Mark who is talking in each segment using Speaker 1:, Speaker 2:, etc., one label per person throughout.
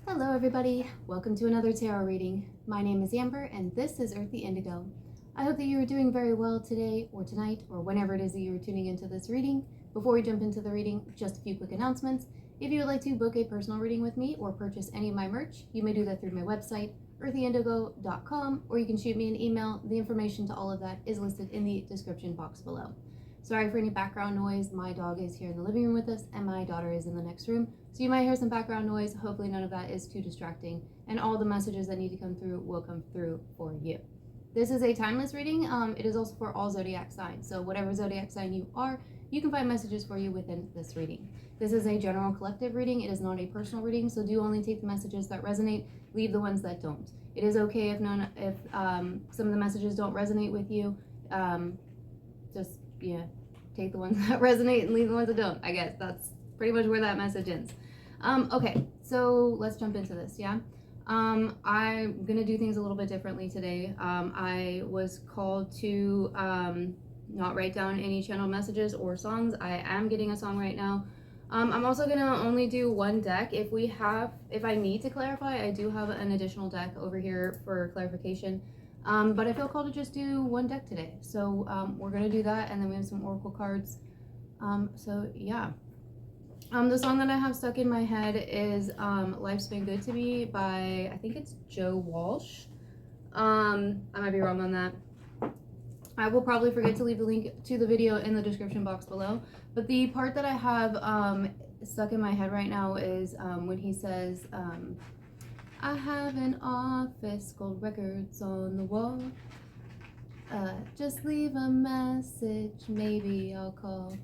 Speaker 1: Hello everybody, welcome to another tarot reading. My name is Amber and this is Earthy Indigo. I hope that you are doing very well today or tonight or whenever it is that you are tuning into this reading. Before we jump into the reading, just a few quick announcements. If you would like to book a personal reading with me or purchase any of my merch, you may do that through my website, earthyindigo.com, or you can shoot me an email. The information to all of that is listed in the description box below. Sorry for any background noise. My dog is here in the living room with us and my daughter is in the next room. So you might hear some background noise. Hopefully none of that is too distracting and all the messages that need to come through will come through for you. This is a timeless reading. It is also for all zodiac signs. So whatever zodiac sign you are, you can find messages for you within this reading. This is a general collective reading. It is not a personal reading. So do only take the messages that resonate, leave the ones that don't. It is okay if some of the messages don't resonate with you. Just take the ones that resonate and leave the ones that don't. I guess that's pretty much where that message ends. Okay, so let's jump into this, yeah? I'm gonna do things a little bit differently today. I was called to not write down any channel messages or songs. I am getting a song right now. I'm also gonna only do one deck. If I need to clarify, I do have an additional deck over here for clarification. But I feel called to just do one deck today. So we're going to do that, and then we have some oracle cards. So yeah. The song that I have stuck in my head is Life's Been Good to Me by, I think it's Joe Walsh. I might be wrong on that. I will probably forget to leave the link to the video in the description box below. But the part that I have stuck in my head right now is when he says, I have an office, gold records on the wall. Just leave a message, maybe I'll call.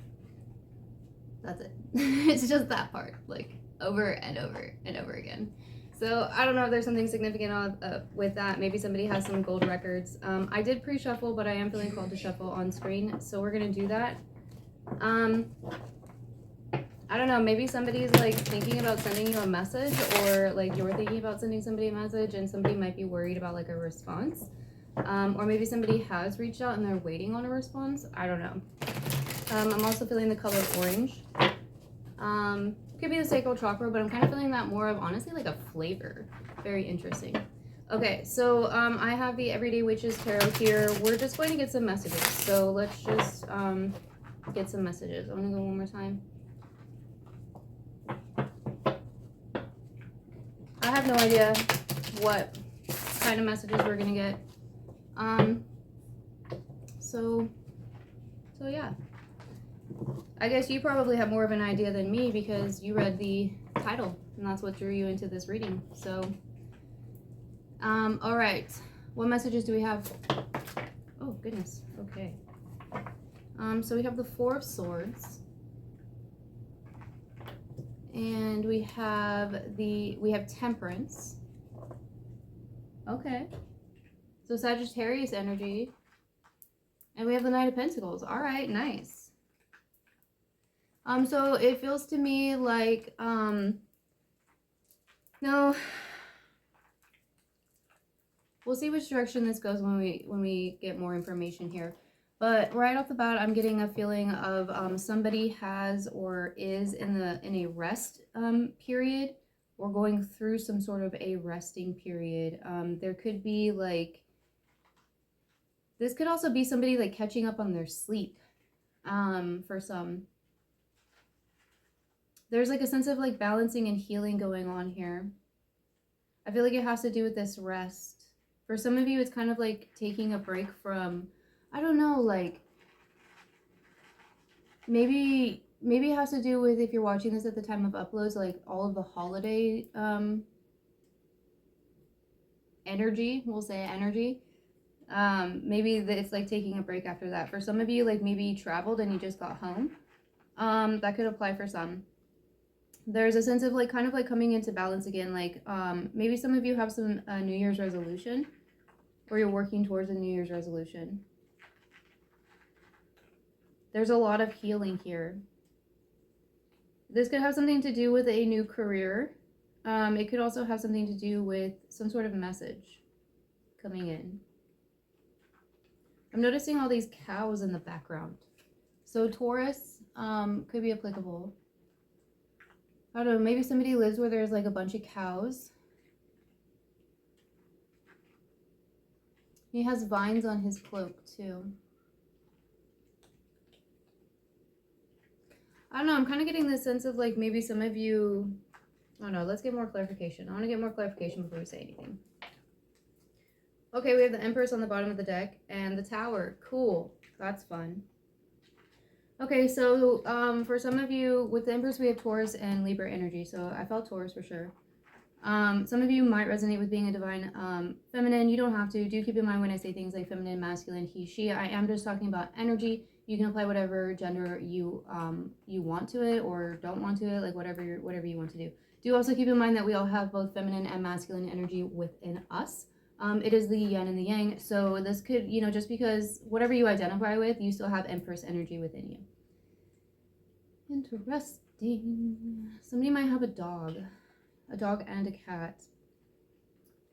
Speaker 1: That's it. It's just that part, like over and over and over again. So I don't know if there's something significant with that. Maybe somebody has some gold records. I did pre-shuffle, but I am feeling called to shuffle on screen, so we're gonna do that. I don't know, maybe somebody's like thinking about sending you a message, or like you're thinking about sending somebody a message and somebody might be worried about like a response. Or maybe somebody has reached out and they're waiting on a response. I don't know. I'm also feeling the color orange. Could be the sacral chakra, but I'm kind of feeling that more of honestly like a flavor. Very interesting. Okay, so I have the Everyday Witches Tarot here. We're just going to get some messages. So let's just get some messages. I'm gonna go one more time. I have no idea what kind of messages we're gonna get. So yeah. I guess you probably have more of an idea than me because you read the title and that's what drew you into this reading. So, all right. What messages do we have? Oh, goodness. Okay. So we have the Four of Swords. And we have Temperance. Okay. So Sagittarius energy. And we have the Knight of Pentacles. All right, nice. So it feels to me like, no, we'll see which direction this goes when we get more information here. But right off the bat, I'm getting a feeling of somebody has or is in a rest period, or going through some sort of a resting period. There could be like, this could also be somebody like catching up on their sleep. For some, there's like a sense of like balancing and healing going on here. I feel like it has to do with this rest. For some of you, it's kind of like taking a break from, I don't know, like maybe it has to do with, if you're watching this at the time of uploads, like all of the holiday energy, we'll say energy. Maybe it's like taking a break after that. For some of you, like maybe you traveled and you just got home. That could apply for some. There's a sense of like kind of like coming into balance again. Like maybe some of you have some New Year's resolution, or you're working towards a New Year's resolution. There's a lot of healing here. This could have something to do with a new career. It could also have something to do with some sort of message coming in. I'm noticing all these cows in the background. So Taurus could be applicable. I don't know, maybe somebody lives where there's like a bunch of cows. He has vines on his cloak too. I don't know, I'm kind of getting this sense of like maybe some of you, I don't know, let's get more clarification. I want to get more clarification before we say anything. Okay, we have the Empress on the bottom of the deck and the Tower. Cool. That's fun. Okay, so for some of you, with the Empress, we have Taurus and Libra energy. So I felt Taurus for sure. Some of you might resonate with being a divine feminine. You don't have to. Do keep in mind when I say things like feminine, masculine, he, she. I am just talking about energy. You can apply whatever gender you want to it or don't want to it, like whatever you want to do. Do also keep in mind that we all have both feminine and masculine energy within us. It is the yin and the yang. So this could, you know, just because whatever you identify with, you still have Empress energy within you. Interesting. Somebody might have a dog and a cat.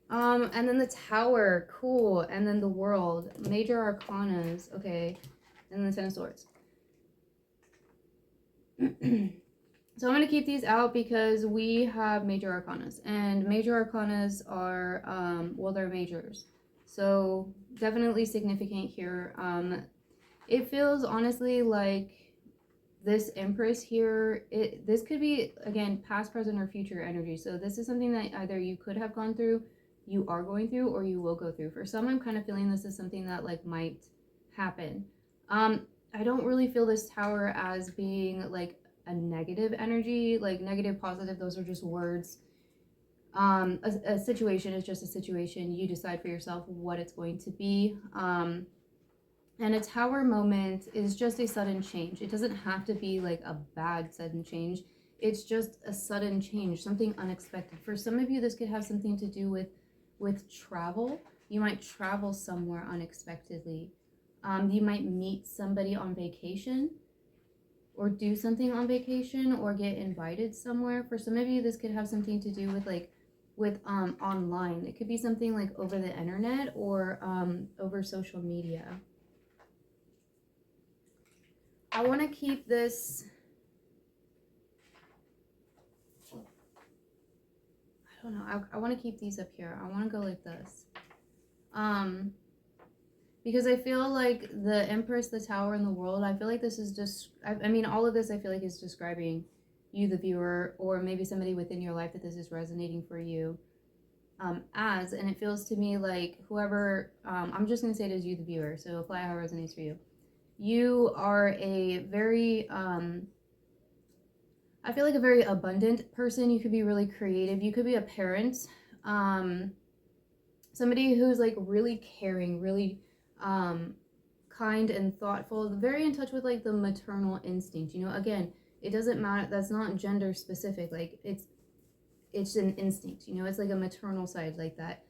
Speaker 1: And then the Tower, cool. And then the World, major arcanas, okay. And then the Ten of Swords. So I'm going to keep these out because we have major arcanas. And major arcanas are, well, they're majors. So definitely significant here. It feels honestly like this Empress here, this could be, again, past, present, or future energy. So this is something that either you could have gone through, you are going through, or you will go through. For some, I'm kind of feeling this is something that like might happen. I don't really feel this Tower as being like a negative energy, like negative, positive, those are just words. A situation is just a situation. You decide for yourself what it's going to be. And a Tower moment is just a sudden change. It doesn't have to be like a bad sudden change. It's just a sudden change, something unexpected. For some of you, this could have something to do with travel. You might travel somewhere unexpectedly. You might meet somebody on vacation or do something on vacation or get invited somewhere. For some of you, this could have something to do with online. It could be something like over the internet or over social media. I want to keep this, I don't know, I want to keep these up here. I want to go like this. Because I feel like the Empress, the Tower, and the World, I feel like this is just, I mean, all of this I feel like is describing you, the viewer, or maybe somebody within your life that this is resonating for you as, and it feels to me like whoever, I'm just going to say it as you, the viewer, so apply how it resonates for you. You are a very, I feel like a very abundant person. You could be really creative. You could be a parent. Somebody who's like really caring, really kind and thoughtful, very in touch with like the maternal instinct. You know, again, it doesn't matter. That's not gender specific. Like it's an instinct. You know, it's like a maternal side like that.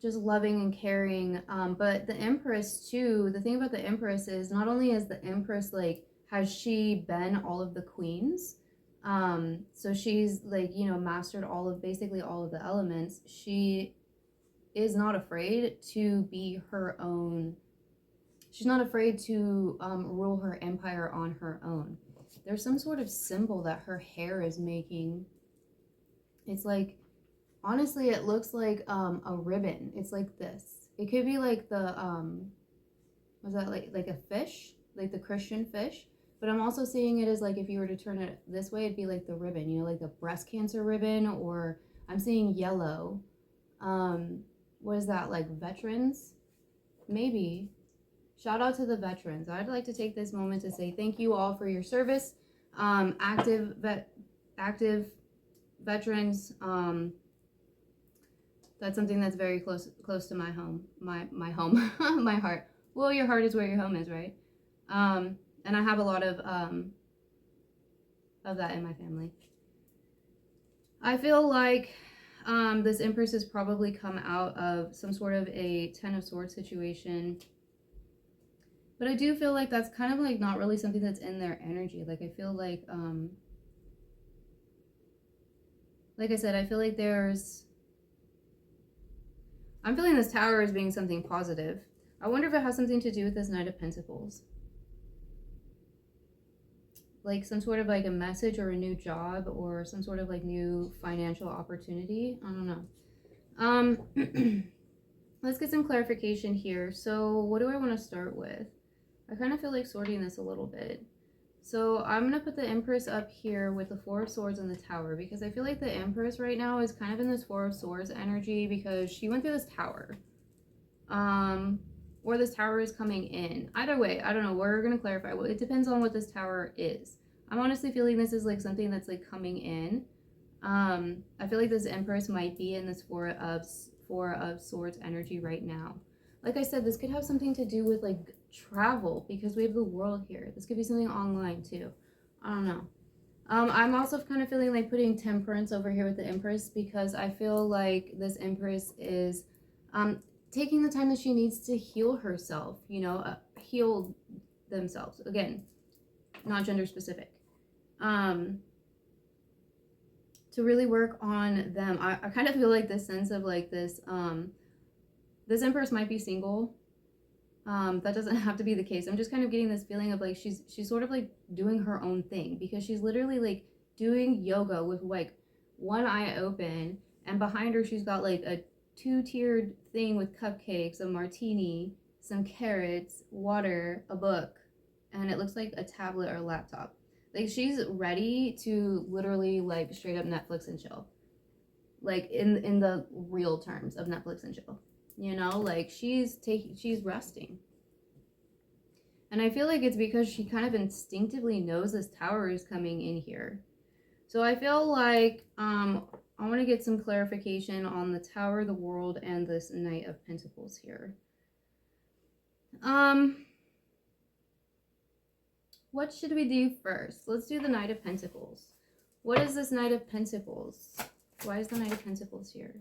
Speaker 1: Just loving and caring. But the Empress too, the thing about the Empress is not only is the Empress like, has she been all of the queens? So she's like, you know, mastered basically all of the elements. She is not afraid to be her own. She's not afraid to rule her empire on her own. There's some sort of symbol that her hair is making. It's like, honestly, it looks like a ribbon. It's like this. It could be like the was that like a fish, like the Christian fish. But I'm also seeing it as like if you were to turn it this way, it'd be like the ribbon, you know, like the breast cancer ribbon, or I'm seeing yellow. What is that, like veterans? Maybe. Shout out to the veterans. I'd like to take this moment to say thank you all for your service. Active veterans. That's something that's very close to my home, my home, my heart. Well, your heart is where your home is, right? And I have a lot of that in my family. I feel like this Empress has probably come out of some sort of a Ten of Swords situation. But I do feel like that's kind of like not really something that's in their energy. Like I feel like I said, I feel like I'm feeling this Tower as being something positive. I wonder if it has something to do with this Knight of Pentacles. like some sort of like a message or a new job or some sort of like new financial opportunity. I don't know. Let's get some clarification here. So what do I want to start with? I kind of feel like sorting this a little bit. So I'm going to put the Empress up here with the Four of Swords and the Tower, because I feel like the Empress right now is kind of in this Four of Swords energy because she went through this tower. Or this tower is coming in. Either way, I don't know. We're going to clarify. Well, it depends on what this tower is. I'm honestly feeling this is like something that's like coming in. I feel like this Empress might be in this Four of Swords energy right now. Like I said, this could have something to do with like travel, because we have the world here. This could be something online too. I don't know. I'm also kind of feeling like putting Temperance over here with the Empress, because I feel like this Empress is taking the time that she needs to heal herself, you know, heal themselves. Again, not gender specific. To really work on them. I kind of feel like this sense of like this, this Empress might be single. That doesn't have to be the case. I'm just kind of getting this feeling of like she's sort of like doing her own thing, because she's literally like doing yoga with like one eye open, and behind her she's got like a two-tiered thing with cupcakes, a martini, some carrots, water, a book, and it looks like a tablet or a laptop. Like she's ready to literally like straight up Netflix and chill. Like in the real terms of Netflix and chill. You know, like she's resting. And I feel like it's because she kind of instinctively knows this tower is coming in here. So I feel like I want to get some clarification on the Tower, the World, and this Knight of Pentacles here. What should we do first? Let's do the Knight of Pentacles. What is this Knight of Pentacles? Why is the Knight of Pentacles here?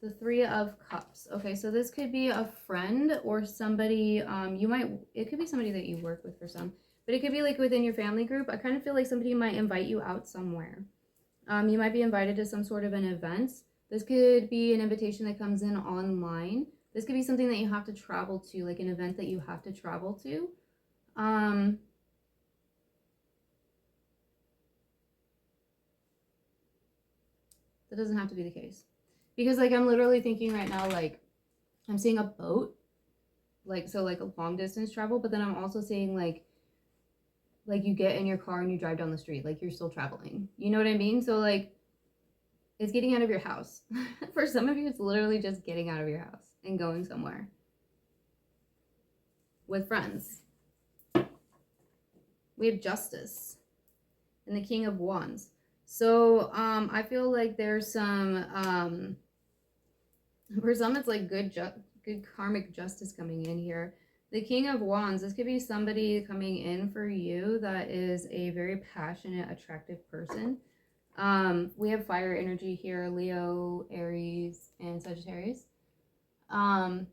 Speaker 1: The Three of Cups. Okay, so this could be a friend or somebody, it could be somebody that you work with for some, but it could be like within your family group. I kind of feel like somebody might invite you out somewhere. You might be invited to some sort of an event. This could be an invitation that comes in online. This could be something that you have to travel to, like an event that you have to travel to. That doesn't have to be the case. Because like I'm literally thinking right now, like I'm seeing a boat, like so like a long distance travel, but then I'm also seeing like you get in your car and you drive down the street, like you're still traveling. You know what I mean? So like it's getting out of your house. For some of you, it's literally just getting out of your house and going somewhere with friends. We have Justice and the King of Wands. So I feel like there's some for some it's like good karmic justice coming in here. The King of Wands, this could be somebody coming in for you that is a very passionate, attractive person. We have fire energy here, Leo, Aries, and Sagittarius. I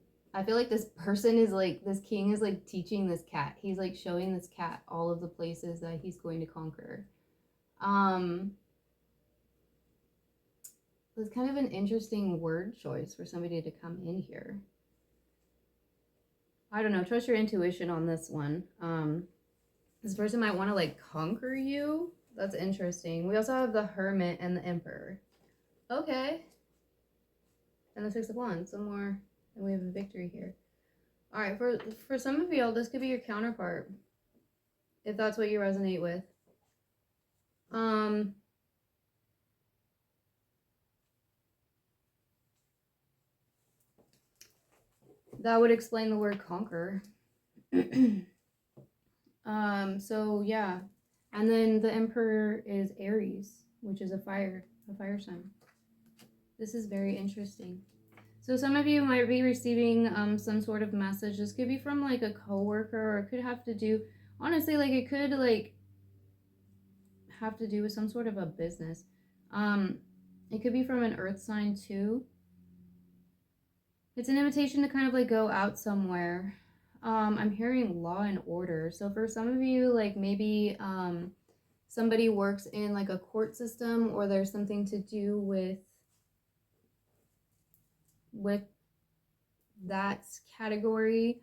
Speaker 1: feel like this person is like, this king is like teaching this cat. He's like showing this cat all of the places that he's going to conquer. It's kind of an interesting word choice for somebody to come in here. I don't know, trust your intuition on this one. This person might want to like conquer you. That's interesting. We also have the Hermit and the Emperor. Okay. And the Six of Wands, some more, and we have a victory here. All right, for some of y'all, this could be your counterpart, if that's what you resonate with. That would explain the word conquer. So yeah, and then the Emperor is Aries, which is a fire sign. This is very interesting. So some of you might be receiving some sort of message. This could be from like a coworker, or it could have to do, honestly, like it could like have to do with some sort of a business. It could be from an earth sign too. It's an invitation to kind of like go out somewhere. I'm hearing law and order. So for some of you, like maybe somebody works in like a court system, or there's something to do with that category.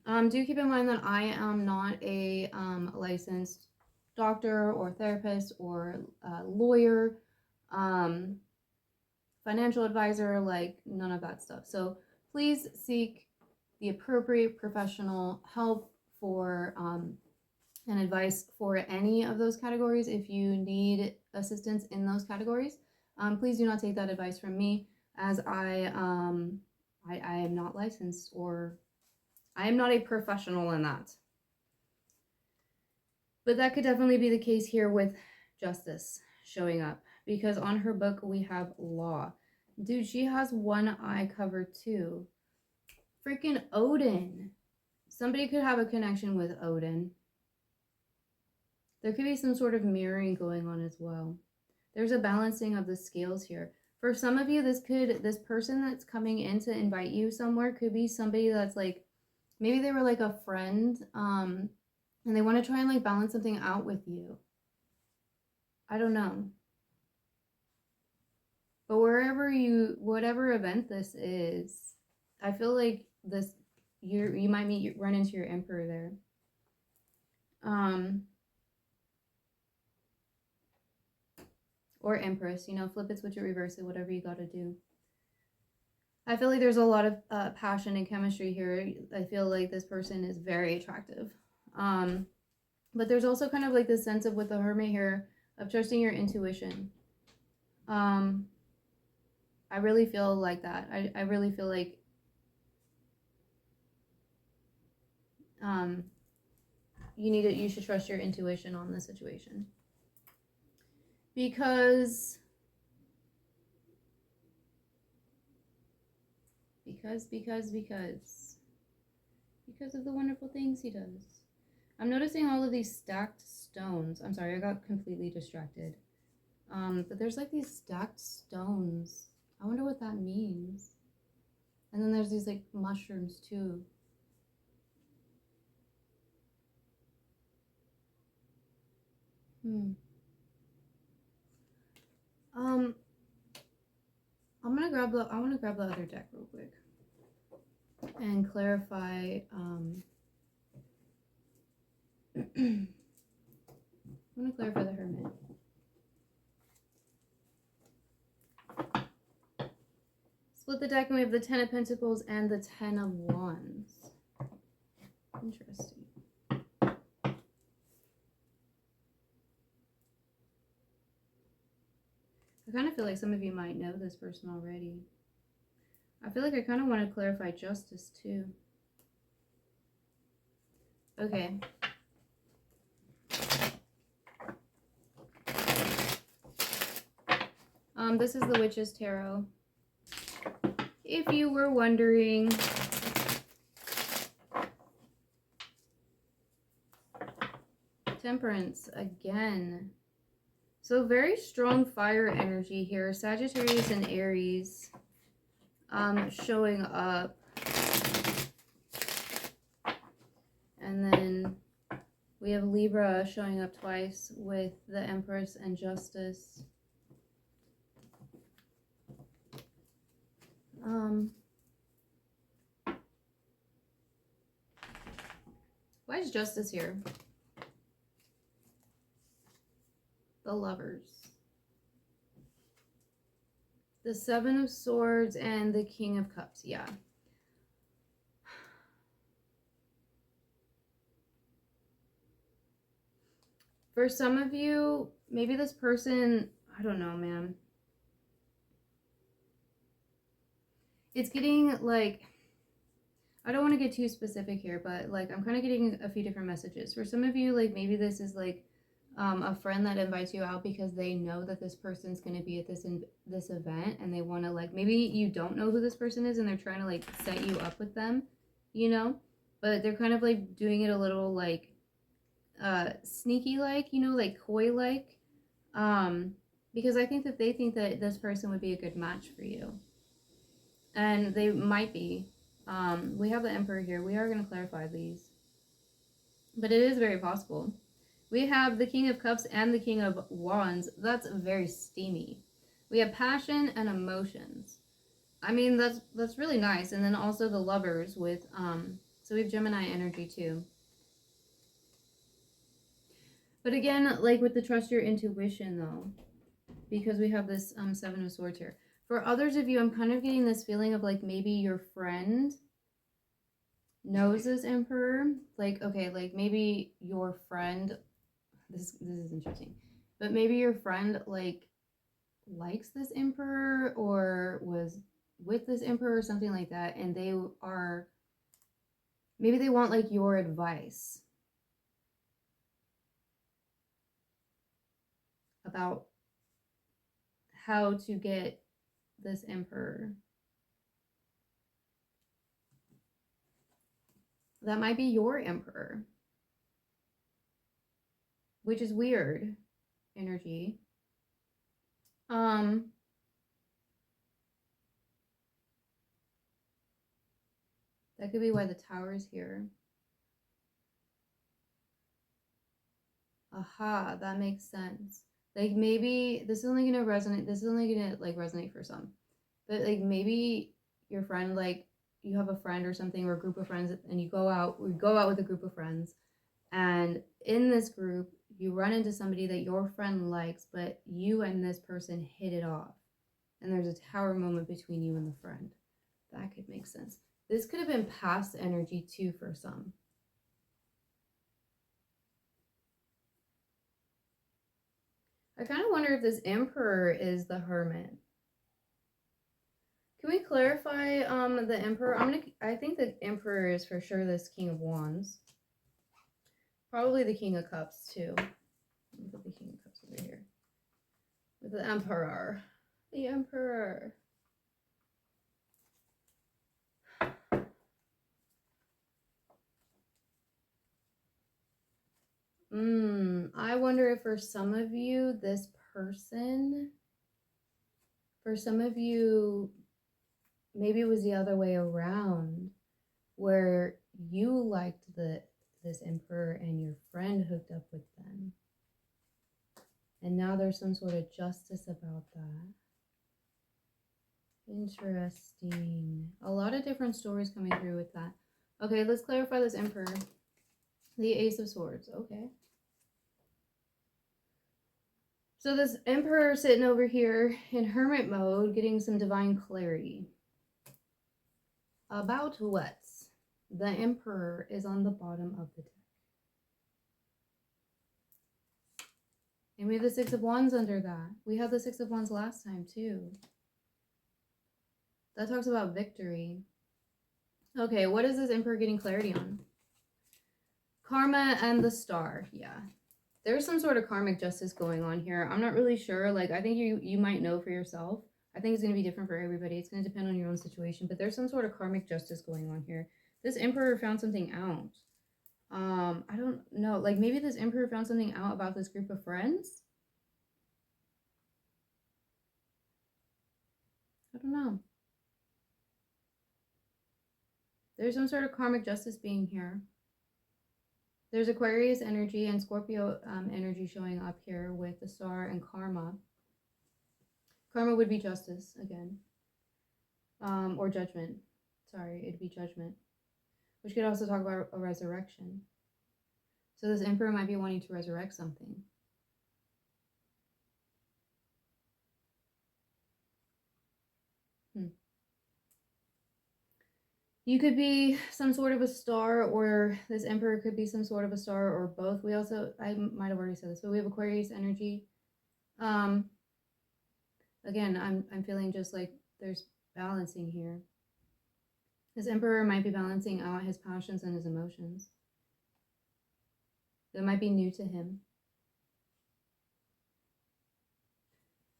Speaker 1: Do keep in mind that I am not a licensed doctor or therapist or lawyer, financial advisor, like none of that stuff. So please seek the appropriate professional help for and advice for any of those categories. If you need assistance in those categories, please do not take that advice from me, as I am not licensed, or I am not a professional in that. But that could definitely be the case here with Justice showing up, because on her book we have Law. Dude, she has one eye covered too. Freaking Odin. Somebody could have a connection with Odin. There could be some sort of mirroring going on as well. There's a balancing of the scales here. For some of you, this person that's coming in to invite you somewhere could be somebody that's like, maybe they were like a friend, and they want to try and like balance something out with you. I don't know. But whatever event this is, I feel like you might run into your Emperor there. Or Empress, flip it, switch it, reverse it, whatever you gotta do. I feel like there's a lot of passion and chemistry here. I feel like this person is very attractive. But there's also kind of like this sense of, with the Hermit here, of trusting your intuition. I really feel like that. I really feel like you should trust your intuition on this situation. Because of the wonderful things he does. I'm noticing all of these stacked stones. I'm sorry, I got completely distracted. But there's like these stacked stones. I wonder what that means. And then there's these like mushrooms too. I want to grab the other deck real quick and clarify. I'm going to clarify the Hermit. Split the deck and we have the 10 of Pentacles and the 10 of Wands. Interesting. I kind of feel like some of you might know this person already. I feel like I kind of want to clarify Justice too. Okay. This is the Witch's Tarot. If you were wondering, Temperance again. So very strong fire energy here. Sagittarius and Aries showing up. And then we have Libra showing up twice with the Empress and Justice. Why is Justice here? The Lovers. The Seven of Swords and the King of Cups. Yeah. For some of you, maybe this person, I don't know, man. It's getting like, I don't want to get too specific here, but like I'm kind of getting a few different messages. For some of you, like maybe this is like a friend that invites you out because they know that this person's going to be at this event, and they want to, like, maybe you don't know who this person is and they're trying to like set you up with them, but they're kind of like doing it a little like sneaky like, like coy like, because I think that they think that this person would be a good match for you, and they might be. We have the Emperor here. We are going to clarify these, but it is very possible. We have the King of Cups and the King of Wands. That's very steamy. We have passion and emotions. I mean, that's really nice. And then also the Lovers with, so we have Gemini energy too. But again, like with the trust your intuition though, because we have this Seven of Swords here. For others of you, I'm kind of getting this feeling of like maybe your friend knows this Emperor. Like, okay, like maybe your friend, this is interesting, but maybe your friend like likes this Emperor or was with this Emperor or something like that, and they are, maybe they want like your advice about how to get this Emperor. That might be your Emperor, which is weird energy. That could be why the Tower's here. Aha, that makes sense. Like maybe this is only gonna resonate. This is only gonna like resonate for some, but like maybe your friend, like you have a friend or something, or a group of friends, and you go out with a group of friends, and in this group you run into somebody that your friend likes, but you and this person hit it off, and there's a tower moment between you and the friend. That could make sense. This could have been past energy too for some. I kind of wonder if this Emperor is the Hermit. Can we clarify the Emperor? I think the Emperor is for sure this King of Wands. Probably the King of Cups too. Let me put the King of Cups over here. With the Emperor. The Emperor. I wonder if for some of you, this person, for some of you, maybe it was the other way around, where you liked this Emperor and your friend hooked up with them. And now there's some sort of justice about that. Interesting. A lot of different stories coming through with that. Okay, let's clarify this Emperor. The Ace of Swords. Okay. So this Emperor sitting over here in hermit mode, getting some divine clarity. About what? The Emperor is on the bottom of the deck. And we have the Six of Wands under that. We had the Six of Wands last time too. That talks about victory. Okay, what is this Emperor getting clarity on? Karma and the Star. Yeah. There's some sort of karmic justice going on here. I'm not really sure. Like, I think you might know for yourself. I think it's going to be different for everybody. It's going to depend on your own situation. But there's some sort of karmic justice going on here. This Emperor found something out. I don't know. Like, maybe this Emperor found something out about this group of friends? I don't know. There's some sort of karmic justice being here. There's Aquarius energy and Scorpio energy showing up here with the Star and Karma. Karma would be justice again. Or judgment. Sorry, it'd be judgment. Which could also talk about a resurrection. So this Emperor might be wanting to resurrect something. You could be some sort of a star, or this Emperor could be some sort of a star, or both. We also, I might have already said this, but we have Aquarius energy. Again, I'm feeling just like there's balancing here. This Emperor might be balancing out his passions and his emotions. That might be new to him.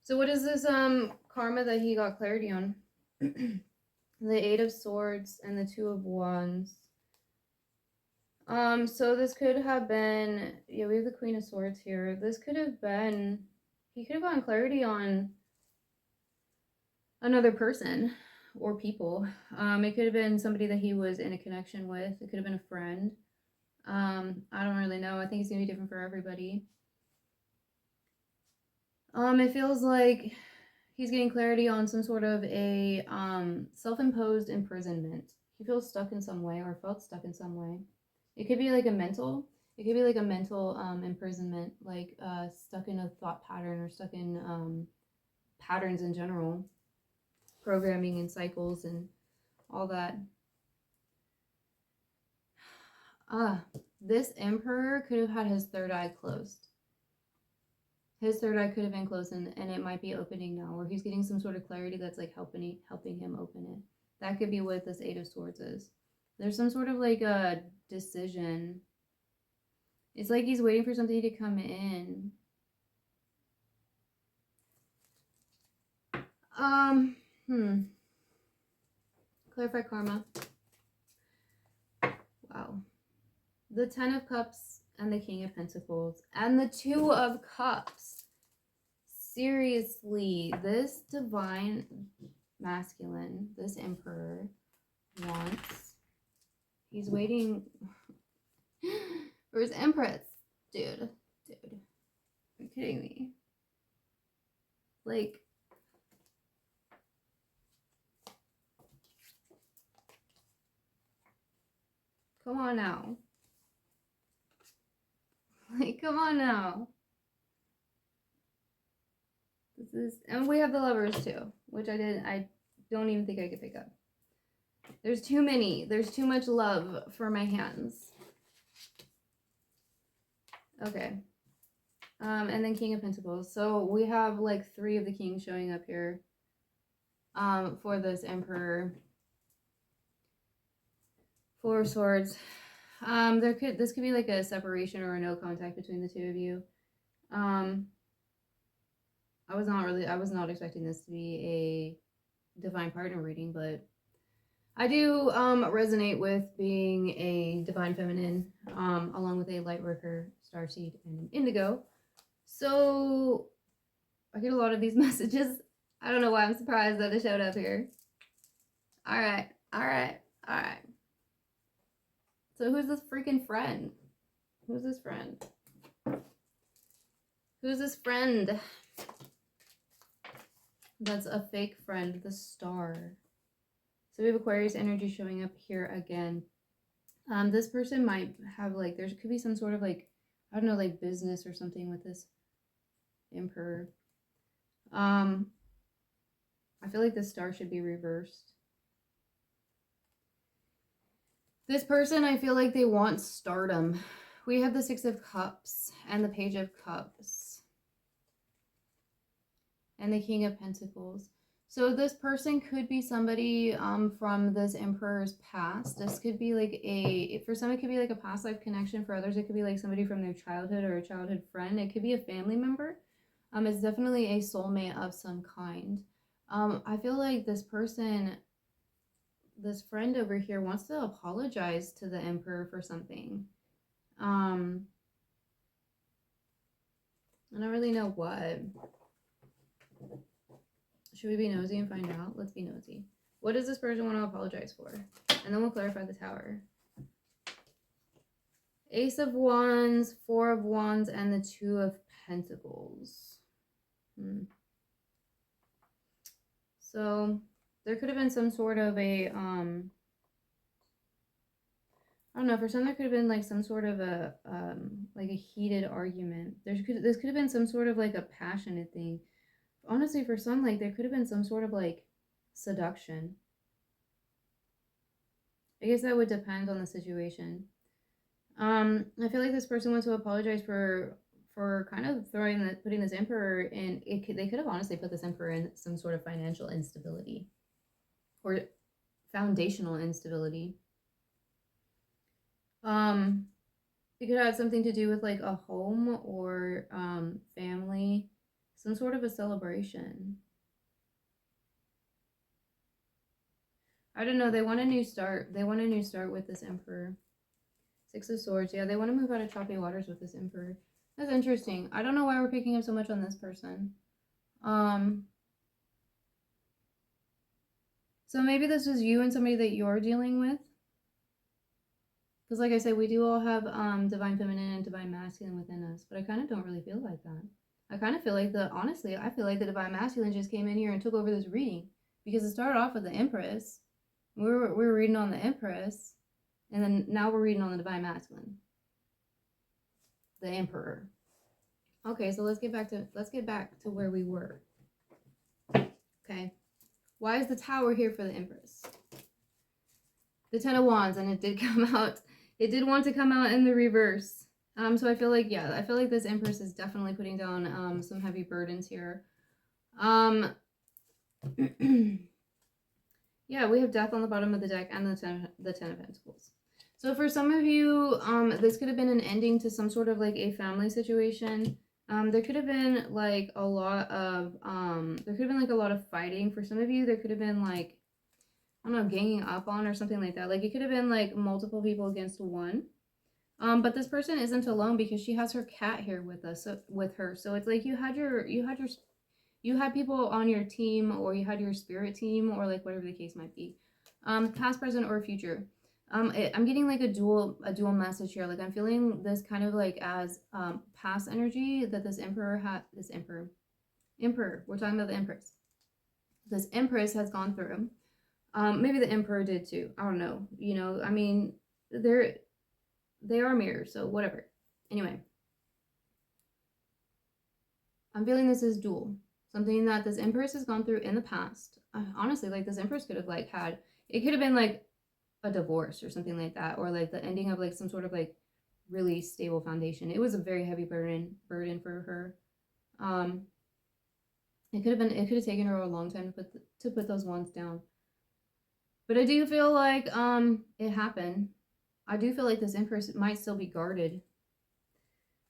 Speaker 1: So what is this karma that he got clarity on? The Eight of Swords and the Two of Wands. So this could have been, yeah, we have the Queen of Swords here. This could have been, he could have gotten clarity on another person or people. It could have been somebody that he was in a connection with. It could have been a friend. I don't really know. I think it's gonna be different for everybody. It feels like he's getting clarity on some sort of a self-imposed imprisonment. He feels stuck in some way, or felt stuck in some way. It could be like a mental. It could be like a mental imprisonment, like stuck in a thought pattern or stuck in patterns in general, programming and cycles and all that. This Emperor could have had his third eye closed. His third eye could have been closed, and it might be opening now, or he's getting some sort of clarity that's like helping him open it. That could be what this Eight of Swords is. There's some sort of like a decision. It's like he's waiting for something to come in. Clarify karma. Wow. The Ten of Cups and the King of Pentacles and the Two of Cups. Seriously, this divine masculine, this Emperor wants, he's waiting for his Empress. Dude, you're kidding me. Like, come on now. Like, come on now. This is, and we have the Lovers too, which I don't even think I could pick up. There's too many. There's too much love for my hands. Okay. And then King of Pentacles. So we have like 3 of the kings showing up here for this Emperor. 4 of Swords. This could be like a separation or a no contact between the two of you. I was not expecting this to be a divine partner reading, but I do resonate with being a divine feminine, along with a Lightworker, Starseed, and an Indigo. So I get a lot of these messages. I don't know why I'm surprised that it showed up here. All right. So who's this freaking friend? Who's this friend? Who's this friend? That's a fake friend, the Star. So we have Aquarius energy showing up here again. This person might have like, there could be some sort of like, I don't know, like business or something with this Emperor. I feel like the Star should be reversed. This person, I feel like they want stardom. We have the Six of Cups and the Page of Cups and the King of Pentacles. So this person could be somebody from this Emperor's past. This could be like for some it could be like a past life connection. For others it could be like somebody from their childhood or a childhood friend. It could be a family member. It's definitely a soulmate of some kind. I feel like this person, this friend over here, wants to apologize to the Emperor for something. I don't really know what. Should we be nosy and find out? Let's be nosy. What does this person want to apologize for? And then we'll clarify the Tower. Ace of Wands, 4 of Wands, and the 2 of Pentacles. So there could have been some sort of a, I don't know, for some there could have been like some sort of a, like a heated argument. This could have been some sort of like a passionate thing. Honestly, for some, like there could have been some sort of like seduction. I guess that would depend on the situation. I feel like this person wants to apologize for kind of putting this Emperor in. They could have honestly put this Emperor in some sort of financial instability or foundational instability. It could have something to do with like a home or family, some sort of a celebration. I don't know. They want a new start. They want a new start with this Emperor. 6 of Swords. Yeah, they want to move out of choppy waters with this Emperor. That's interesting. I don't know why we're picking up so much on this person. So maybe this was you and somebody that you're dealing with. Because like I said, we do all have divine feminine and divine masculine within us. But I kind of don't really feel like that. I kind of feel like honestly, I feel like the divine masculine just came in here and took over this reading. Because it started off with the Empress. We were reading on the Empress. And then now we're reading on the divine masculine. the Emperor. Okay, so let's get back to where we were. Okay. Why is the Tower here for the Empress? The Ten of Wands, and it did come out. It did want to come out in the reverse. So I feel like, yeah, I feel like this Empress is definitely putting down some heavy burdens here. Yeah, we have Death on the bottom of the deck and the Ten of Pentacles. So for some of you, this could have been an ending to some sort of like a family situation. There could have been like a lot of fighting. For some of you, there could have been like, I don't know, ganging up on or something like that. Like it could have been like multiple people against one. But this person isn't alone because she has her cat here with us, with her. So it's like you had people on your team, or you had your spirit team, or like whatever the case might be, past, present, or future. I'm getting like a dual message here. Like I'm feeling this kind of like as past energy that this emperor. We're talking about the Empress. This Empress has gone through. Maybe the Emperor did too. I don't know. You know, I mean, they are mirrors, so whatever. Anyway, I'm feeling this is dual. Something that this Empress has gone through in the past. Honestly, like this Empress could have like had, it could have been like a divorce or something like that, or like the ending of like some sort of like really stable foundation. It was a very heavy burden for her. It could have taken her a long time to put those wands down. But I do feel like it happened. I do feel like this Empress might still be guarded.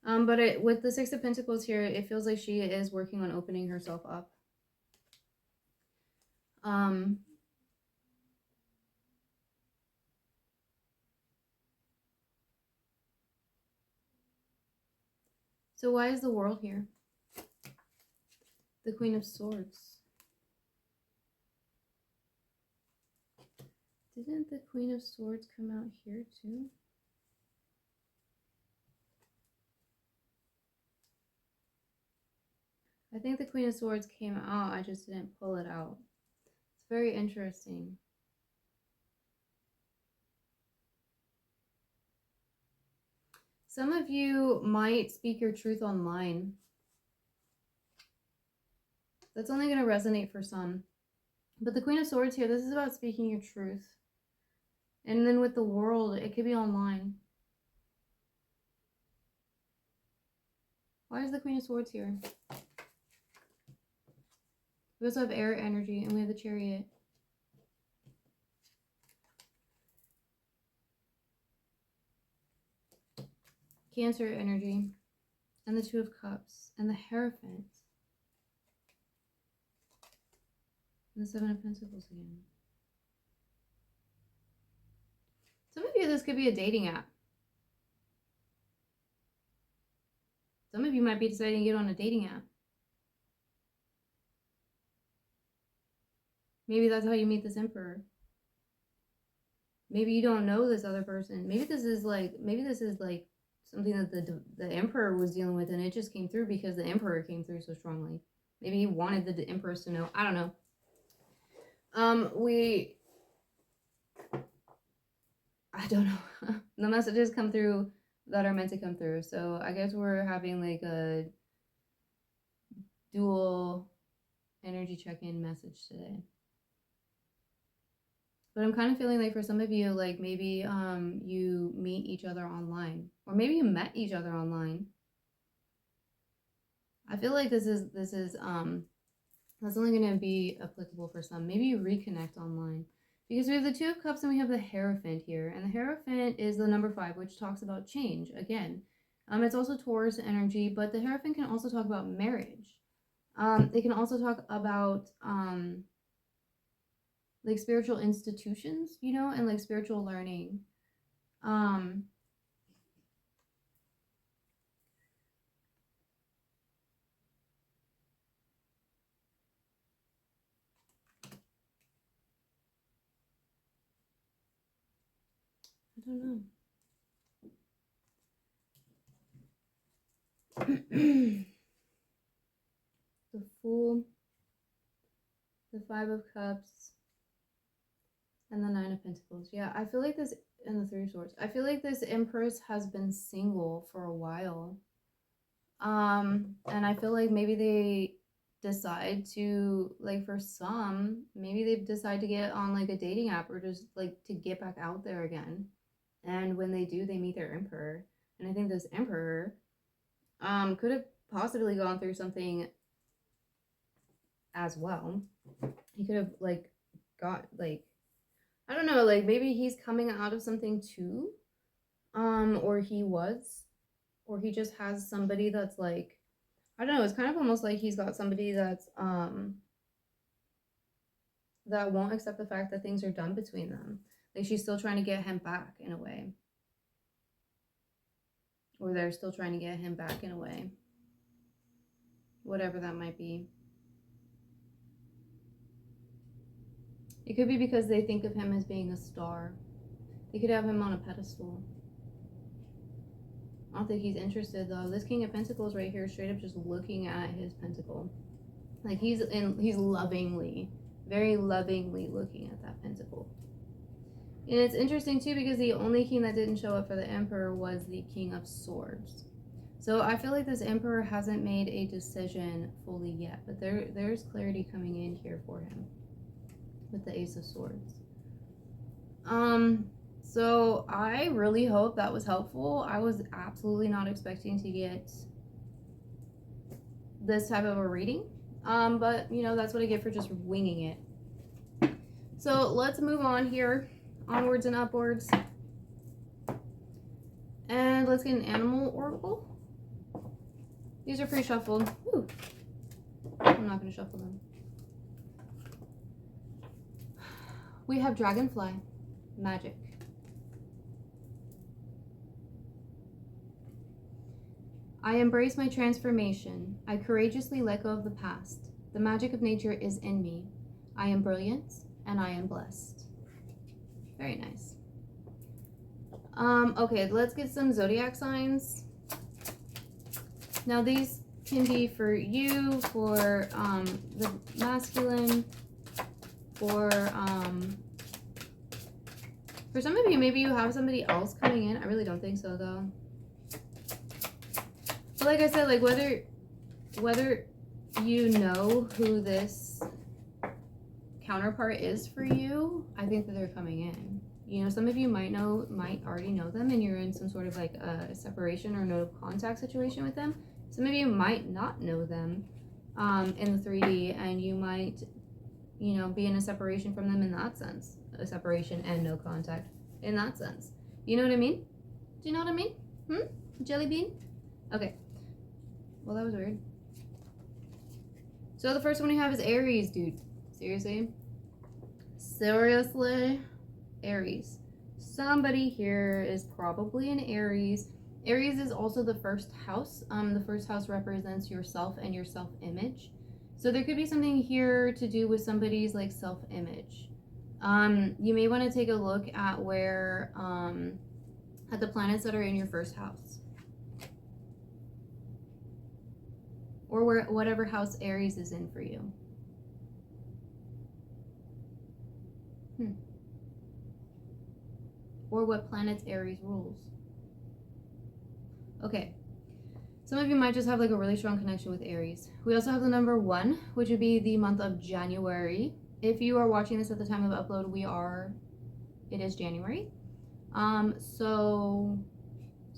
Speaker 1: But with the Six of Pentacles here, it feels like she is working on opening herself up. So why is the World here? The Queen of Swords. Didn't the Queen of Swords come out here too? I think the Queen of Swords came out, I just didn't pull it out. It's very interesting. Some of you might speak your truth online. That's only going to resonate for some. But the Queen of Swords here, this is about speaking your truth. And then with the World, it could be online. Why is the Queen of Swords here? We also have air energy, and we have the Chariot. Cancer energy, and the Two of Cups, and the Hierophant. And the Seven of Pentacles again. Some of you, this could be a dating app. Some of you might be deciding to get on a dating app. Maybe that's how you meet this Emperor. Maybe you don't know this other person. Maybe this is like something that the Emperor was dealing with, and it just came through because the Emperor came through so strongly. Maybe he wanted the Empress to know. I don't know. I don't know. The messages come through that are meant to come through. So I guess we're having like a dual energy check-in message today. But I'm kind of feeling like for some of you, like maybe you meet each other online, or maybe you met each other online. I feel like this is that's only going to be applicable for some. Maybe you reconnect online, because we have the Two of Cups and we have the Hierophant here, and the Hierophant is the number 5, which talks about change again. It's also Taurus energy, but the Hierophant can also talk about marriage. It can also talk about like spiritual institutions, you know, and like spiritual learning. I don't know. The Fool, the Five of Cups, And the Nine of Pentacles. Yeah, I feel like this, and the Three of Swords. I feel like this Empress has been single for a while. And I feel like maybe they decide to, like, for some, maybe they decide to get on like a dating app or just like to get back out there again. And when they do, they meet their Emperor. And I think this Emperor could have possibly gone through something as well. He could have like got like, I don't know, like maybe he's coming out of something too. Or he just has somebody that's like, I don't know, it's kind of almost like he's got somebody that's that won't accept the fact that things are done between them. Like she's still trying to get him back in a way. Or they're still trying to get him back in a way. Whatever that might be. It could be because they think of him as being a star. They could have him on a pedestal. I don't think he's interested though. This King of Pentacles right here, straight up just looking at his pentacle. Like he's lovingly, very lovingly looking at that pentacle. And it's interesting too because the only king that didn't show up for the Emperor was the King of Swords. So I feel like this Emperor hasn't made a decision fully yet, but there's clarity coming in here for him with the Ace of Swords. So I really hope that was helpful. I was absolutely not expecting to get this type of a reading. But you know, that's what I get for just winging it. So let's move on here, onwards and upwards. And let's get an animal oracle. These are pre-shuffled. Whew. I'm not going to shuffle them. We have Dragonfly, Magic. I embrace my transformation. I courageously let go of the past. The magic of nature is in me. I am brilliant and I am blessed. Very nice. Okay, let's get some zodiac signs. Now these can be for you, for the masculine, for some of you, maybe you have somebody else coming in. I really don't think so though. But like I said, like whether you know who this counterpart is for you, I think that they're coming in. You know, some of you might already know them and you're in some sort of like a separation or no contact situation with them. Some of you might not know them in the 3D, and you might, you know, be in a separation from them in that sense. A separation and no contact in that sense. You know what I mean? Do you know what I mean? Jelly bean? Okay. Well, that was weird. So the first one we have is Aries, dude. Seriously? Seriously? Aries. Somebody here is probably an Aries. Aries is also the first house. The first house represents yourself and your self-image. So there could be something here to do with somebody's like self-image. You may want to take a look at where, at the planets that are in your first house. Or where, whatever house Aries is in for you. Or what planets Aries rules. Okay. Some of you might just have like a really strong connection with Aries. We also have the number 1, which would be the month of January. If you are watching this at the time of upload, it is January. So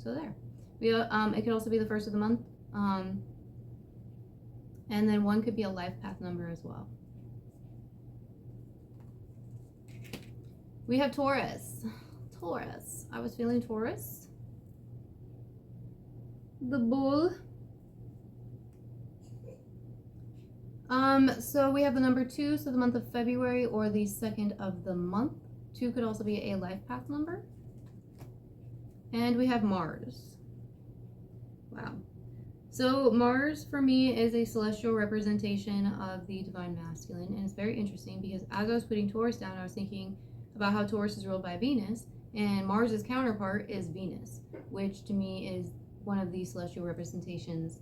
Speaker 1: there. It could also be the first of the month. And then 1 could be a life path number as well. We have Taurus. Taurus. I was feeling Taurus. The bull. So we have the number 2, so the month of February, or the 2nd of the month. 2 could also be a life path number. And we have Mars. Wow. So Mars for me is a celestial representation of the divine masculine, and it's very interesting because as I was putting Taurus down, I was thinking about how Taurus is ruled by Venus, and Mars's counterpart is Venus, which to me is one of the celestial representations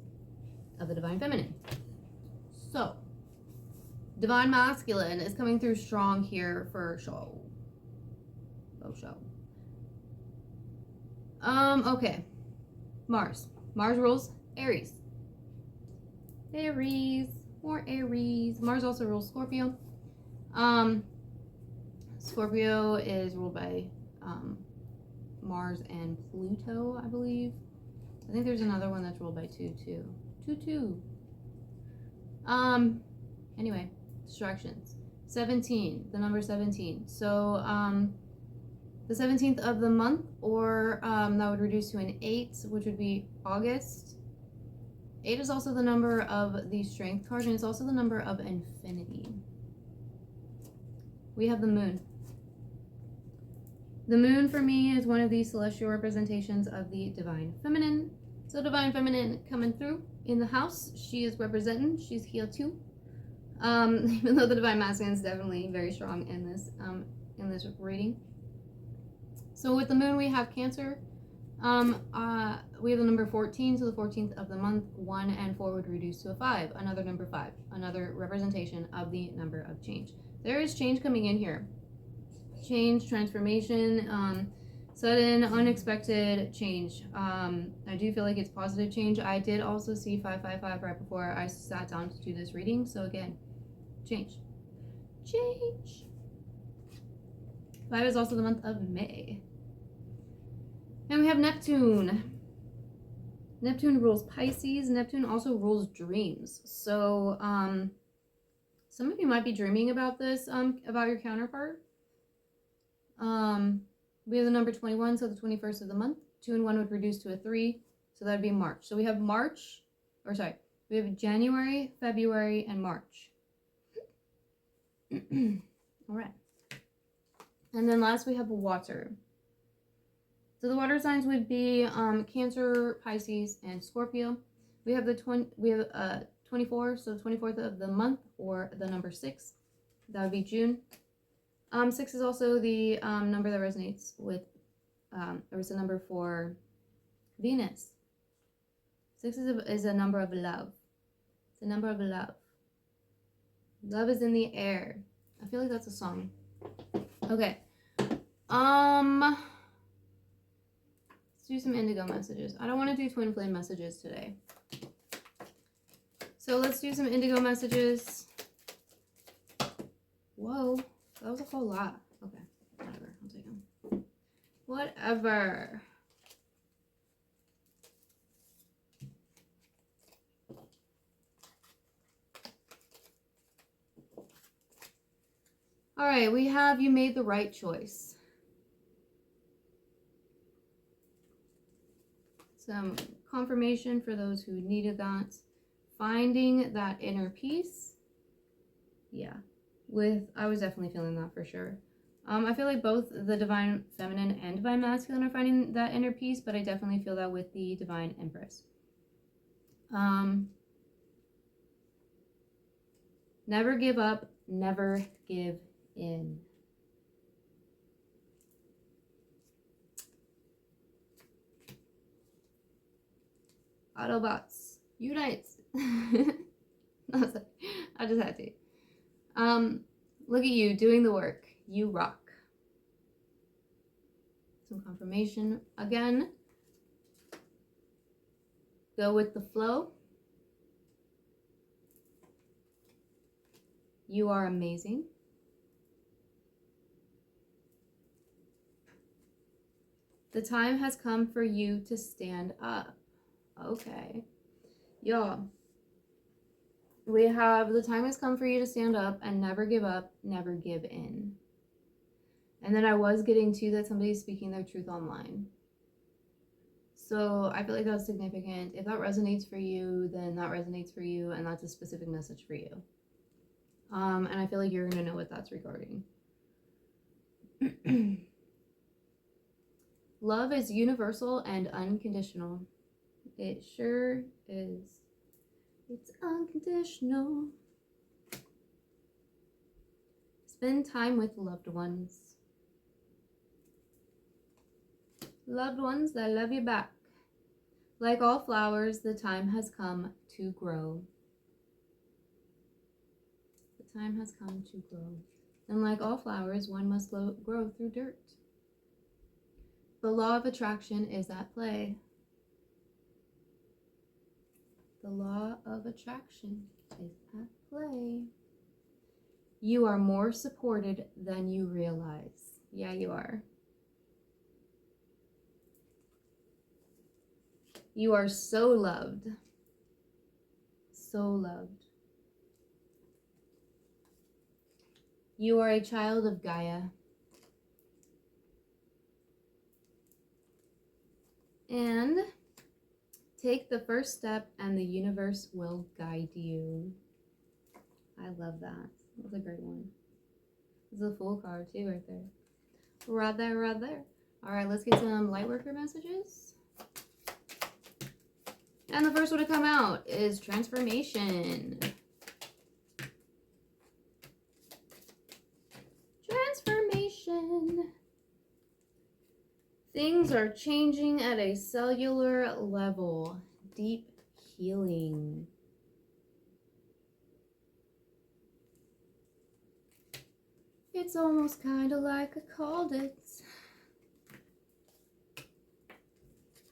Speaker 1: of the divine feminine. So, divine masculine is coming through strong here for show. show. Okay. Mars rules Aries. More Aries. Mars also rules Scorpio. Scorpio is ruled by Mars and Pluto, I believe. I think there's another one that's ruled by two. Anyway, distractions. 17, the number 17. So, the 17th of the month, or that would reduce to an 8, which would be August. 8 is also the number of the Strength card, and it's also the number of infinity. We have the moon. The moon for me is one of the celestial representations of the divine feminine. So divine feminine coming through in the house. She is representing. She's here too. Even though the divine masculine is definitely very strong in this reading. So with the moon we have Cancer. We have the number 14, so the 14th of the month. 1 and 4 would reduce to a 5. Another number 5. Another representation of the number of change. There is change coming in here. Change, transformation, sudden, unexpected change. I do feel like it's positive change. I did also see 555 right before I sat down to do this reading. So again, change. 5 is also the month of May. And we have Neptune. Neptune rules Pisces. Neptune also rules dreams. So some of you might be dreaming about this, about your counterpart. We have the number 21, so the 21st of the month. 2 and 1 would reduce to a 3, so that would be March. So we have we have January, February, and March. All right. And then last we have water. So the water signs would be Cancer, Pisces, and Scorpio. We have 24, so the 24th of the month, or the number 6. That would be June. 6 is also the number that resonates with, or is a number for Venus. 6 is a number of love. It's a number of love. Love is in the air. I feel like that's a song. Okay. Let's do some indigo messages. I don't want to do twin flame messages today. So let's do some indigo messages. Whoa. That was a whole lot. Okay, whatever. I'll take them. Whatever. All right, we have you made the right choice. Some confirmation for those who needed that. Finding that inner peace. Yeah. I was definitely feeling that for sure. I feel like both the divine feminine and divine masculine are finding that inner peace, but I definitely feel that with the divine empress. Never give up, never give in. Autobots, unite. No, sorry. I just had to. Look at you doing the work. You rock. Some confirmation again. Go with the flow. You are amazing. The time has come for you to stand up. Okay. Y'all. We have the time has come for you to stand up and never give up, never give in. And then I was getting to that somebody's speaking their truth online. So I feel like that's significant. If that resonates for you, then that resonates for you, and that's a specific message for you. And I feel like you're going to know what that's regarding. Love is universal and unconditional. It sure is. It's unconditional. Spend time with loved ones. Loved ones that love you back. Like all flowers, the time has come to grow. The time has come to grow. And like all flowers, one must grow through dirt. The law of attraction is at play. The law of attraction is at play. You are more supported than you realize. Yeah, you are. You are so loved. So loved. You are a child of Gaia. And take the first step and the universe will guide you. I love that. That's a great one. It's a full card too right there. Right there, right there. All right, let's get some Lightworker messages. And the first one to come out is transformation. Transformation. Things are changing at a cellular level. Deep healing. It's almost kind of like I called it.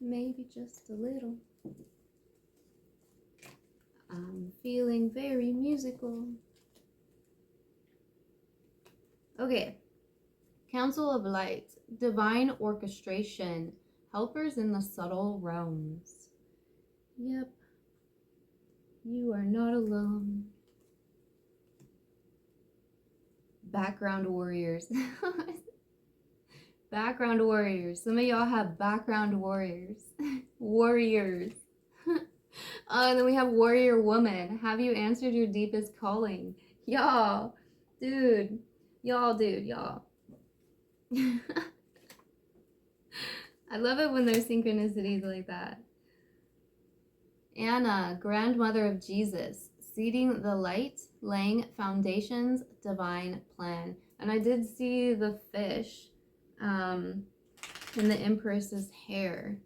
Speaker 1: Maybe just a little. I'm feeling very musical. Okay. Council of Light. Divine orchestration. Helpers in the subtle realms. Yep. You are not alone. Background warriors. Background warriors. Some of y'all have background warriors. Warriors. And then we have warrior woman. Have you answered your deepest calling? Y'all. Dude. Y'all, dude. Y'all. I love it when there's synchronicities like that. Anna, grandmother of Jesus. Seeding the light, laying foundations, divine plan. And I did see the fish in the Empress's hair.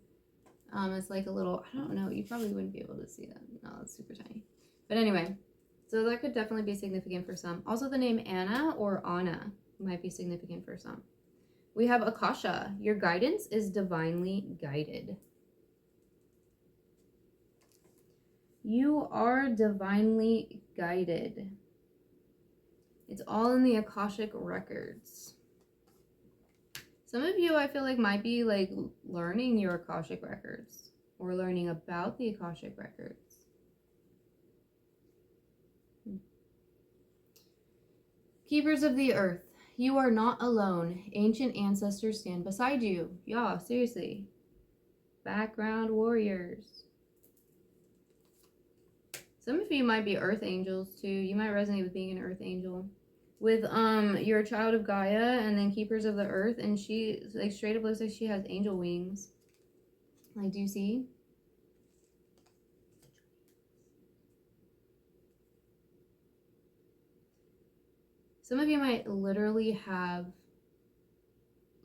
Speaker 1: It's like a little, I don't know, you probably wouldn't be able to see that. No, it's super tiny. But anyway, so that could definitely be significant for some. Also the name Anna or Anna might be significant for some. We have Akasha. Your guidance is divinely guided. You are divinely guided. It's all in the Akashic records. Some of you, I feel like, might be like learning your Akashic records or learning about the Akashic records. Keepers of the earth, you are not alone. Ancient ancestors stand beside you. Yeah, seriously. Background warriors. Some of you might be earth angels too. You might resonate with being an earth angel. With you're a child of Gaia and then keepers of the earth, and she like straight up looks like she has angel wings. Like, do you see? Some of you might literally have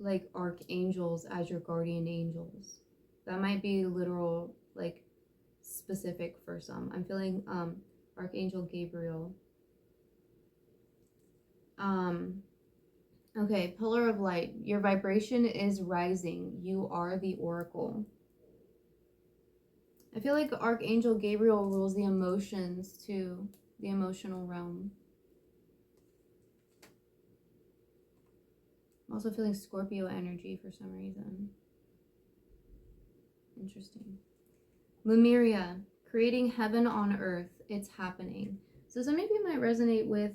Speaker 1: like archangels as your guardian angels. That might be literal, like specific for some. I'm feeling Archangel Gabriel. Okay, pillar of light. Your vibration is rising. You are the oracle. I feel like Archangel Gabriel rules the emotions too, the emotional realm. I'm also feeling Scorpio energy for some reason. Interesting. Lemuria, creating heaven on earth. It's happening. So some of you might resonate with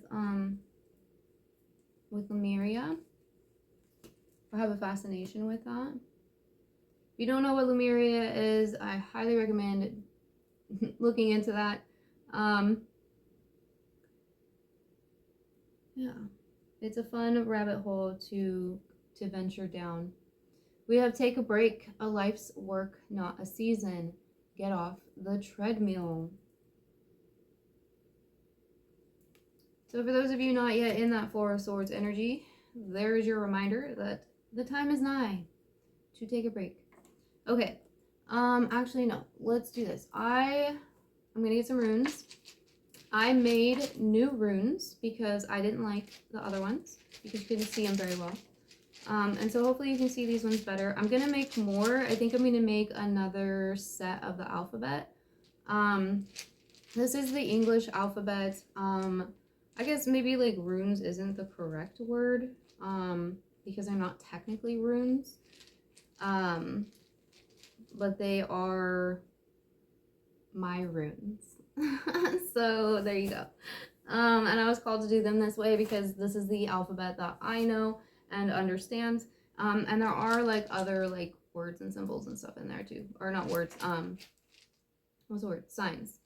Speaker 1: Lemuria or have a fascination with that. If you don't know what Lemuria is, I highly recommend looking into that. Yeah, it's a fun rabbit hole to venture down. We have take a break, a life's work, not a season. Get off the treadmill. So for those of you not yet in that Four of Swords energy, there is your reminder that the time is nigh to take a break. Okay, actually no, let's do this. I'm gonna get some runes. I made new runes because I didn't like the other ones because you couldn't see them very well. And so hopefully you can see these ones better. I'm going to make more. I think I'm going to make another set of the alphabet. This is the English alphabet. I guess maybe like runes isn't the correct word, because they're not technically runes. But they are my runes. So there you go. And I was called to do them this way because this is the alphabet that I know and understand. And there are like other like words and symbols and stuff in there too. Or not words, what's the word? Signs.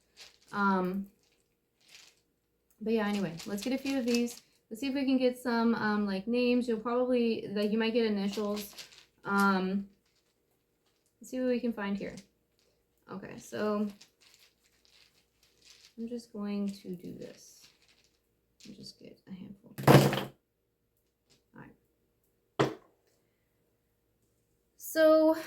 Speaker 1: But yeah, anyway, let's get a few of these. Let's see if we can get some like names. You'll probably, like, you might get initials. Let's see what we can find here. Okay, so I'm just going to do this and just get a handful. All right. So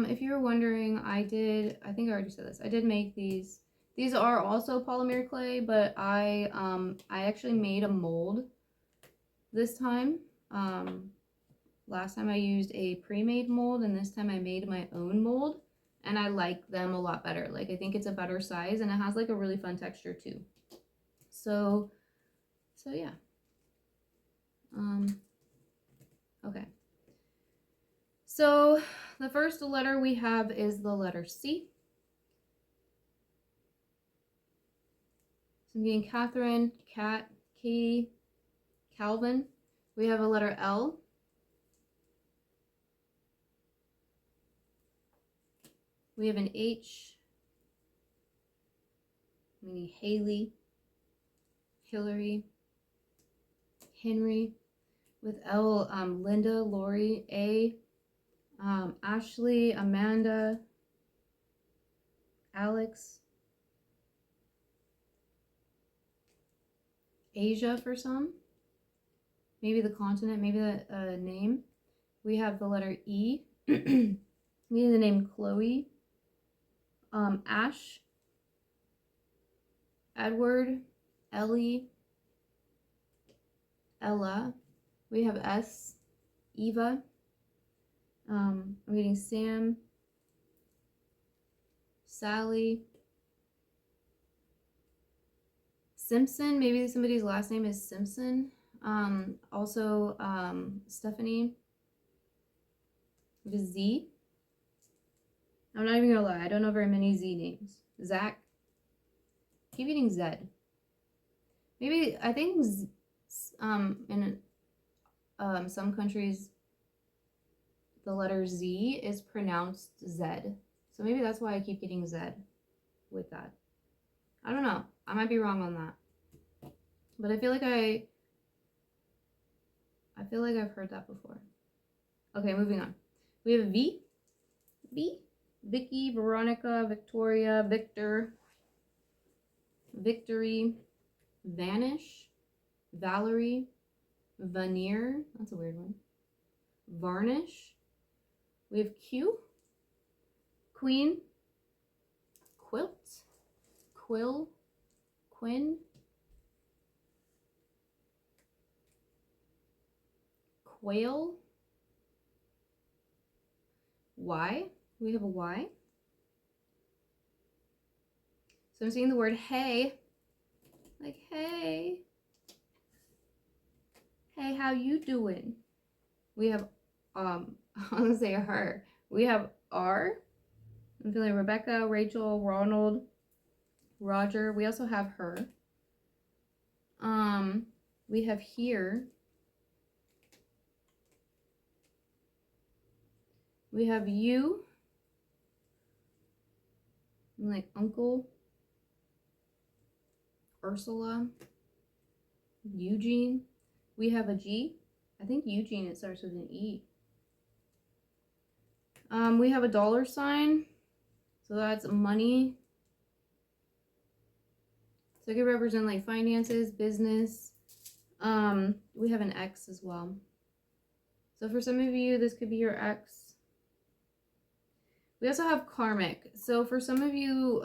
Speaker 1: if you were wondering, I think I already said this. I did make these. These are also polymer clay, but I actually made a mold this time. Last time I used a pre-made mold, and this time I made my own mold, and I like them a lot better. Like, I think it's a better size, and it has like a really fun texture too. So yeah. Okay. So the first letter we have is the letter C. So I'm getting Catherine, Kat, Katie, Calvin. We have a letter L. We have an H, meaning Haley, Hillary, Henry. With L, Linda, Lori. A, Ashley, Amanda, Alex, Asia for some. Maybe the continent, maybe the name. We have the letter E. We have the name Chloe. Ash, Edward, Ellie, Ella. We have S, Eva. I'm getting Sam, Sally, Simpson. Maybe somebody's last name is Simpson. Also Stephanie. With Z. I'm not even gonna lie, I don't know very many Z names. Zach. Keep getting Zed. Maybe, I think in some countries the letter Z is pronounced Zed. So maybe that's why I keep getting Zed with that. I don't know. I might be wrong on that. But I feel like I've heard that before. Okay, moving on. We have V. Vicky, Veronica, Victoria, Victor, Victory, Vanish, Valerie, Veneer. That's a weird one. Varnish. We have Q, Queen, Quilt, Quill, Quinn, Quail, Y. We have a Y. So I'm seeing the word hey. Like, hey. Hey, how you doing? We have, I'm gonna say her. We have R. I'm feeling Rebecca, Rachel, Ronald, Roger. We also have her. We have here. We have you. I'm like Uncle, Ursula, Eugene. We have a G. I think Eugene, it starts with an E. We have a dollar sign. So that's money. So it could represent like finances, business. We have an X as well. So for some of you, this could be your X. We also have karmic. So for some of you,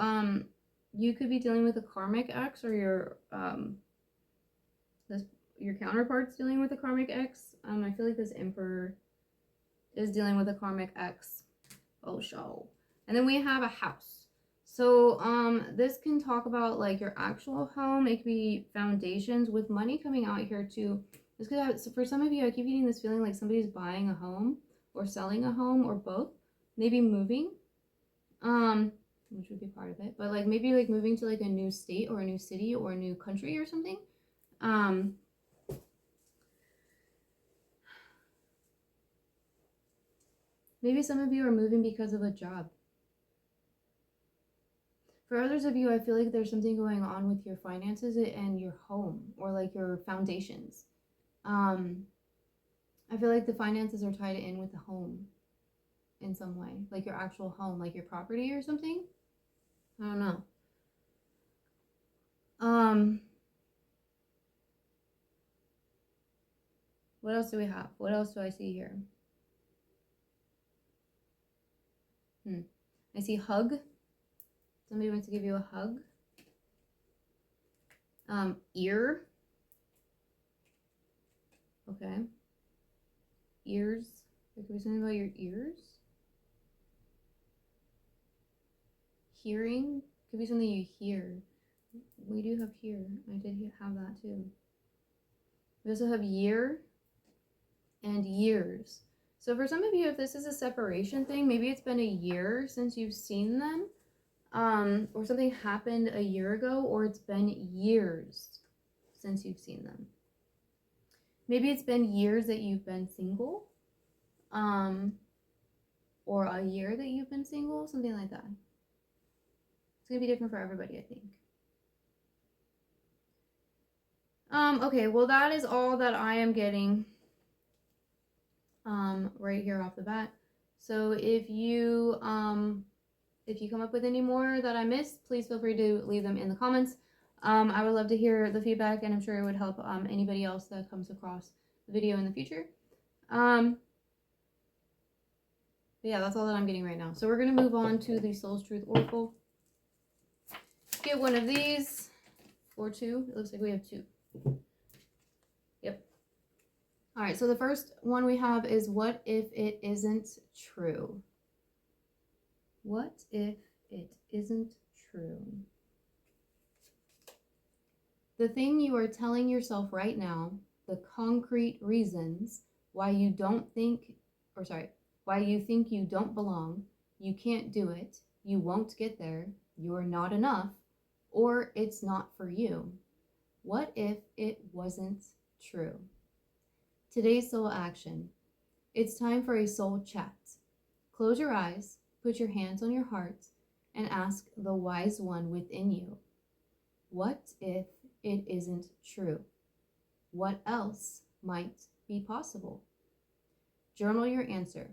Speaker 1: you could be dealing with a karmic X, or your This, your counterpart's dealing with a karmic X. I feel like this Emperor is dealing with a karmic X. Oh, show. And then we have a house. So this can talk about like your actual home. It could be foundations with money coming out here too. This could have, so for some of you, I keep getting this feeling like somebody's buying a home or selling a home or both. Maybe moving. Which would be part of it. But like maybe like moving to like a new state or a new city or a new country or something. Maybe some of you are moving because of a job. For others of you, I feel like there's something going on with your finances and your home or like your foundations. I feel like the finances are tied in with the home in some way, like your actual home, like your property or something. I don't know. What else do we have? What else do I see here? I see hug. Somebody wants to give you a hug. Ear. Okay. Ears. There could be something about your ears. Hearing. Could be something you hear. We do have hear. I did have that too. We also have year and years. So for some of you, if this is a separation thing, maybe it's been a year since you've seen them. Or something happened a year ago, or it's been years since you've seen them. Maybe it's been years that you've been single, or a year that you've been single, something like that. It's gonna be different for everybody, I think. Okay, well that is all that I am getting right here off the bat. So if you come up with any more that I missed, please feel free to leave them in the comments. I would love to hear the feedback, and I'm sure it would help anybody else that comes across the video in the future. But yeah, that's all that I'm getting right now. So we're going to move on to the Soul's Truth Oracle. Get one of these, or two. It looks like we have two. Yep. All right, so the first one we have is, what if it isn't true? What if it isn't true? The thing you are telling yourself right now, the concrete reasons why you think you don't belong, you can't do it, you won't get there, you're not enough, or it's not for you. What if it wasn't true? Today's soul action. It's time for a soul chat. Close your eyes, put your hands on your heart, and ask the wise one within you. What if it isn't true? What else might be possible? Journal your answer.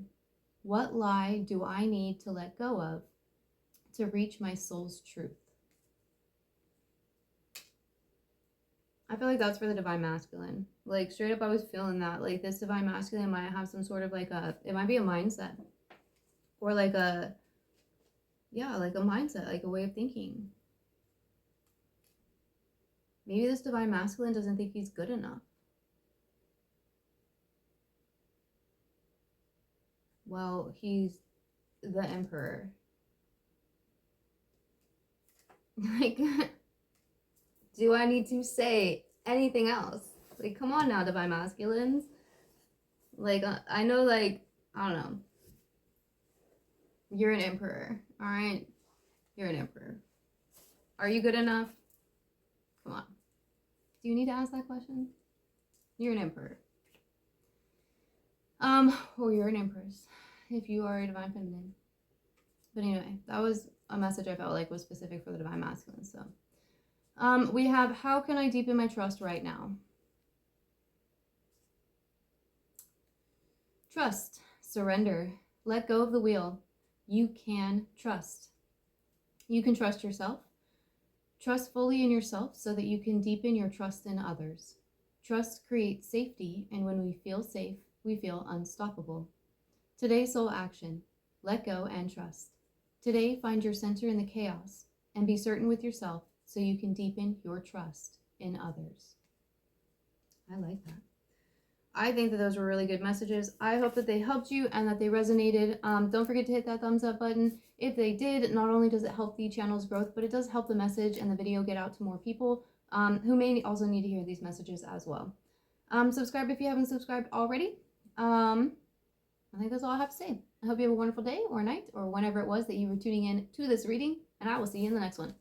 Speaker 1: What lie do I need to let go of to reach my soul's truth? I feel like that's for the divine masculine. Like straight up, I was feeling that. Like this divine masculine might have some sort of like it might be a mindset. Or like a mindset, like a way of thinking. Maybe this divine masculine doesn't think he's good enough. Well, he's the Emperor. Like, do I need to say anything else? Like, come on now, divine masculines. Like, I know, like, I don't know. You're an Emperor, all right? You're an Emperor. Are you good enough? Come on. Do you need to ask that question? You're an Emperor. Or you're an Empress, if you are a divine feminine. But anyway, that was a message I felt like was specific for the divine masculine. So, we have, how can I deepen my trust right now? Trust, surrender, let go of the wheel. You can trust. You can trust yourself. Trust fully in yourself so that you can deepen your trust in others. Trust creates safety, and when we feel safe, we feel unstoppable. Today's soul action, let go and trust. Today, find your center in the chaos and be certain with yourself so you can deepen your trust in others. I like that. I think that those were really good messages. I hope that they helped you and that they resonated. Don't forget to hit that thumbs up button. If they did, not only does it help the channel's growth, but it does help the message and the video get out to more people who may also need to hear these messages as well. Subscribe if you haven't subscribed already. I think that's all I have to say. I hope you have a wonderful day or night or whenever it was that you were tuning in to this reading, and I will see you in the next one.